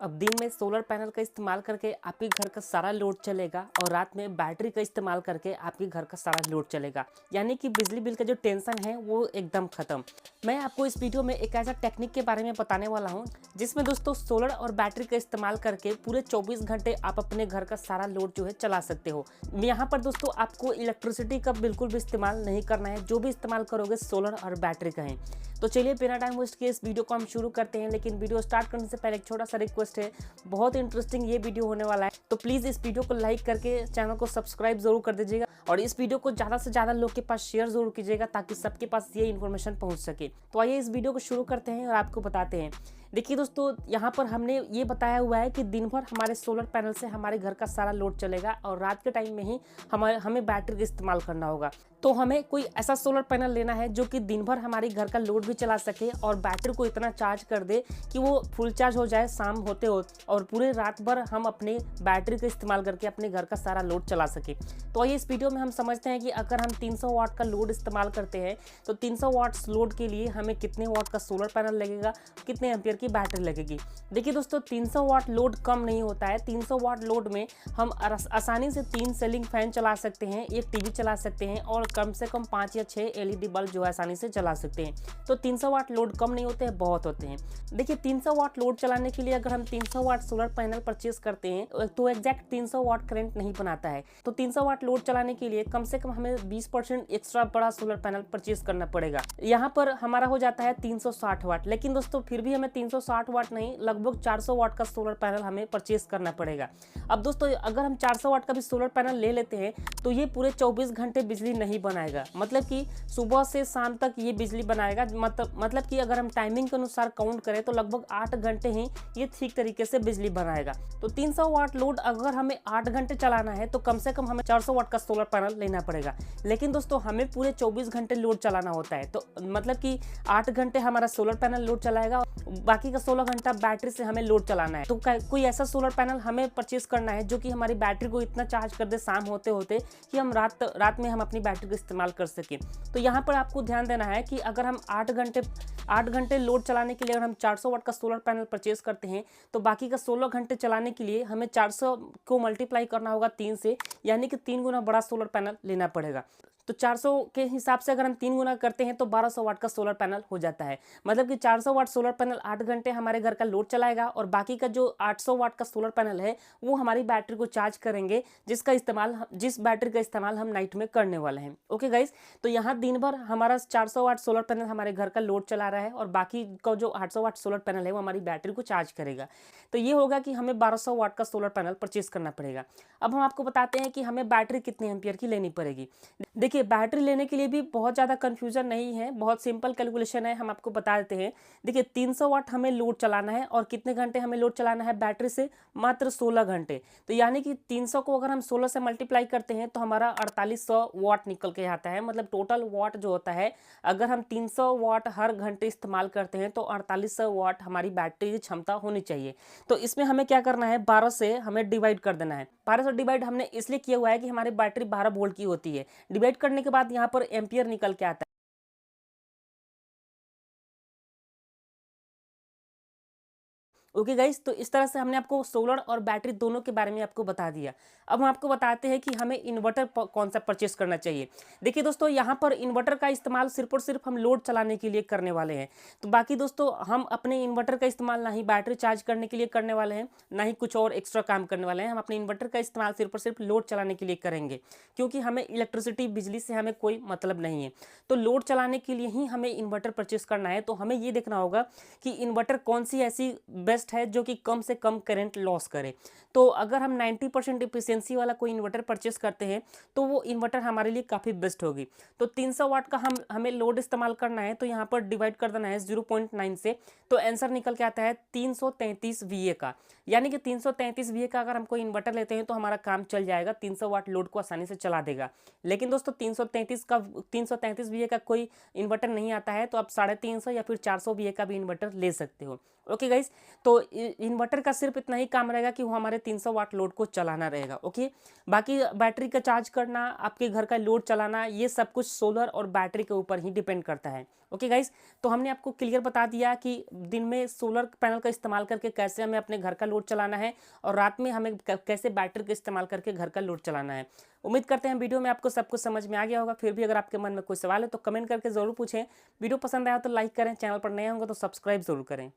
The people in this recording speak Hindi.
अब दिन में सोलर पैनल का इस्तेमाल करके आपके घर का सारा लोड चलेगा और रात में बैटरी का इस्तेमाल करके आपके घर का सारा लोड चलेगा। यानी कि बिजली बिल का जो टेंशन है वो एकदम खत्म। मैं आपको इस वीडियो में एक ऐसा टेक्निक के बारे में बताने वाला हूँ जिसमें दोस्तों सोलर और बैटरी का इस्तेमाल करके पूरे 24 घंटे आप अपने घर का सारा लोड जो है चला सकते हो। यहाँ पर दोस्तों आपको इलेक्ट्रिसिटी का बिल्कुल भी इस्तेमाल नहीं करना है, जो भी इस्तेमाल करोगे सोलर और बैटरी का है। तो चलिए बिना टाइम वेस्ट किए इस वीडियो को हम शुरू करते हैं। लेकिन वीडियो स्टार्ट करने से पहले एक छोटा सा रिक्वेस्ट है, बहुत इंटरेस्टिंग ये वीडियो होने वाला है, तो प्लीज़ इस वीडियो को लाइक करके चैनल को सब्सक्राइब जरूर कर दीजिएगा और इस वीडियो को ज़्यादा से ज़्यादा लोग के पास शेयर जरूर कीजिएगा ताकि सबके पास ये इन्फॉर्मेशन पहुंच सके। तो आइए इस वीडियो को शुरू करते हैं और आपको बताते हैं। देखिए दोस्तों, यहाँ पर हमने ये बताया हुआ है कि दिन भर हमारे सोलर पैनल से हमारे घर का सारा लोड चलेगा और रात के टाइम में ही हमें बैटरी का इस्तेमाल करना होगा। तो हमें कोई ऐसा सोलर पैनल लेना है जो कि दिन भर हमारे घर का लोड भी चला सके और बैटरी को इतना चार्ज कर दे कि वो फुल चार्ज हो जाए शाम होते और पूरे रात भर हम अपने बैटरी का इस्तेमाल करके अपने घर का सारा लोड चला सके। तो आइए इस वीडियो में हम समझते हैं कि अगर हम 300 वाट का लोड इस्तेमाल करते हैं तो 300 वाट्स लोड के लिए हमें कितने वाट का सोलर पैनल लगेगा, कितने एम्पियर की बैटरी लगेगी। देखिए दोस्तों, 300 वाट लोड कम नहीं होता है। 300 वाट लोड में हम आसानी से 3 सीलिंग फैन चला सकते हैं, एक टीवी चला सकते हैं और कम से कम 5 या 6 एलईडी बल्ब जो है आसानी से चला सकते हैं। तो 300 वाट लोड कम नहीं होते हैं, बहुत होते हैं। देखिए 300 वाट लोड चलाने के लिए अगर हम 300 वाट सोलर पैनल परचेज करते हैं तो एग्जैक्ट 300 वाट करंट नहीं बनाता है। तो 300 वाट लोड चलाने के लिए कम से कम हमें 20% एक्स्ट्रा बड़ा सोलर पैनल परचेज करना पड़ेगा। यहाँ पर हमारा हो जाता है 360 वाट। लेकिन दोस्तों फिर भी हमें 360 वाट नहीं, लगभग 400 वाट का सोलर पैनल हमें परचेज करना पड़ेगा। अब दोस्तों अगर हम 400 वाट का भी सोलर पैनल ले लेते हैं तो ये पूरे 24 घंटे बिजली नहीं बनाएगा, मतलब कि सुबह से शाम तक ये बिजली बनाएगा। मतलब कि अगर हम टाइमिंग के अनुसार काउंट करें तो लगभग 8 घंटे ही ये ठीक तरीके से बिजली बनाएगा। तो 300 वाट लोड अगर हमें 8 घंटे चलाना है तो कम से कम हमें 400 वाट का सोलर पैनल लेना पड़ेगा। लेकिन दोस्तों हमें पूरे 24 घंटे लोड चलाना होता है, तो मतलब कि 8 घंटे हमारा सोलर पैनल लोड चलाएगा, बाकी का 16 घंटा बैटरी से हमें लोड चलाना है। तो कोई ऐसा सोलर पैनल हमें परचेज करना है जो कि हमारी बैटरी को इतना चार्ज कर दे शाम होते होते कि हम रात में हम अपनी बैटरी का इस्तेमाल कर सकें। तो यहाँ पर आपको ध्यान देना है कि अगर हम 8 घंटे लोड चलाने के लिए अगर हम 400 वाट का सोलर पैनल परचेज करते हैं तो बाकी का 16 घंटे चलाने के लिए हमें 400 को मल्टीप्लाई करना होगा 3 से, यानी कि 3 गुना बड़ा सोलर पैनल लेना पड़ेगा। तो 400 के हिसाब से अगर हम 3 गुना करते हैं तो 1200 वाट का सोलर पैनल हो जाता है। मतलब कि 400 वाट सोलर पैनल 8 घंटे हमारे घर का लोड चलाएगा और बाकी का जो 800 वाट का सोलर पैनल है वो हमारी बैटरी को चार्ज करेंगे, जिस बैटरी का इस्तेमाल हम नाइट में करने वाले हैं। ओके गाइस, तो यहाँ दिन भर हमारा 400 वाट सोलर पैनल हमारे घर का लोड चला रहा है और बाकी का जो 800 वाट सोलर पैनल है वो हमारी बैटरी को चार्ज करेगा। तो ये होगा कि हमें 1200 वाट का सोलर पैनल परचेज करना पड़ेगा। अब हम आपको बताते हैं कि हमें बैटरी कितने एम्पियर की लेनी पड़ेगी। देखिए बैटरी लेने के लिए भी बहुत ज़्यादा कन्फ्यूजन नहीं है, बहुत सिंपल कैलकुलेशन है, हम आपको बता देते हैं। देखिए 300 वाट हमें लोड चलाना है और कितने घंटे हमें लोड चलाना है बैटरी से, मात्र 16 घंटे। तो यानी कि 300 को अगर हम 16 से मल्टीप्लाई करते हैं तो हमारा 4800 वाट निकल के आता है। मतलब टोटल वाट जो होता है, अगर हम 300 वाट हर घंटे इस्तेमाल करते हैं तो 4800 वाट हमारी बैटरी की क्षमता होनी चाहिए। तो इसमें हमें क्या करना है, 12 से हमें डिवाइड कर देना है। 12 से डिवाइड हमने इसलिए किया हुआ है कि हमारी बैटरी 12 वोल्ट की होती है। डिवाइड करने के बाद यहाँ पर एम्पियर निकल के आता है। ओके गाइस, तो इस तरह से हमने आपको सोलर और बैटरी दोनों के बारे में आपको बता दिया। अब हम आपको बताते हैं कि हमें इन्वर्टर कौन सा परचेस करना चाहिए। देखिए दोस्तों, यहाँ पर इन्वर्टर का इस्तेमाल सिर्फ और सिर्फ हम लोड चलाने के लिए करने वाले हैं। तो बाकी दोस्तों हम अपने इन्वर्टर का इस्तेमाल ना ही बैटरी चार्ज करने के लिए करने वाले हैं, ना ही कुछ और एक्स्ट्रा काम करने वाले हैं। हम अपने इन्वर्टर का इस्तेमाल सिर्फ और सिर्फ लोड चलाने के लिए करेंगे, क्योंकि हमें इलेक्ट्रिसिटी बिजली से हमें कोई मतलब नहीं है। तो लोड चलाने के लिए ही हमें इन्वर्टर परचेस करना है। तो हमें ये देखना होगा कि इन्वर्टर कौन सी ऐसी बेस्ट है जो कि कम से कम करंट लॉस करे। तो अगर हम 90% एफिशिएंसी वाला कोई इन्वर्टर परचेस करते हैं तो वो इन्वर्टर हमारे लिए काफ़ी बेस्ट होगी। तो 300 वाट का हमें लोड इस्तेमाल करना है, तो यहाँ पर डिवाइड कर देना है 0.9 से, तो आंसर निकल के आता है 333 VA का। यानी कि 333 VA का अगर हम कोई इन्वर्टर लेते हैं तो हमारा काम चल जाएगा, 300 वाट लोड को आसानी से चला देगा। लेकिन दोस्तों 333 VA का कोई इन्वर्टर नहीं आता है तो आप 350 या फिर 400 VA का भी इन्वर्टर ले सकते हो। ओके गाइस, तो इन्वर्टर का सिर्फ इतना ही काम रहेगा कि वो हमारे 300 वाट लोड को चलाना रहेगा। ओके, बाकी बैटरी का चार्ज करना, आपके घर का लोड चलाना, ये सब कुछ सोलर और बैटरी के ऊपर ही डिपेंड करता है। ओके गाइस, तो हमने आपको क्लियर बता दिया कि दिन में सोलर पैनल का इस्तेमाल करके कैसे हमें अपने घर का लोड चलाना है और रात में हमें कैसे बैटरी का इस्तेमाल करके घर का लोड चलाना है। उम्मीद करते हैं वीडियो में आपको सब कुछ समझ में आ गया होगा। फिर भी अगर आपके मन में कोई सवाल है तो कमेंट करके ज़रूर पूछें। वीडियो पसंद आया तो लाइक करें, चैनल पर नए होंगे तो सब्सक्राइब ज़रूर करें।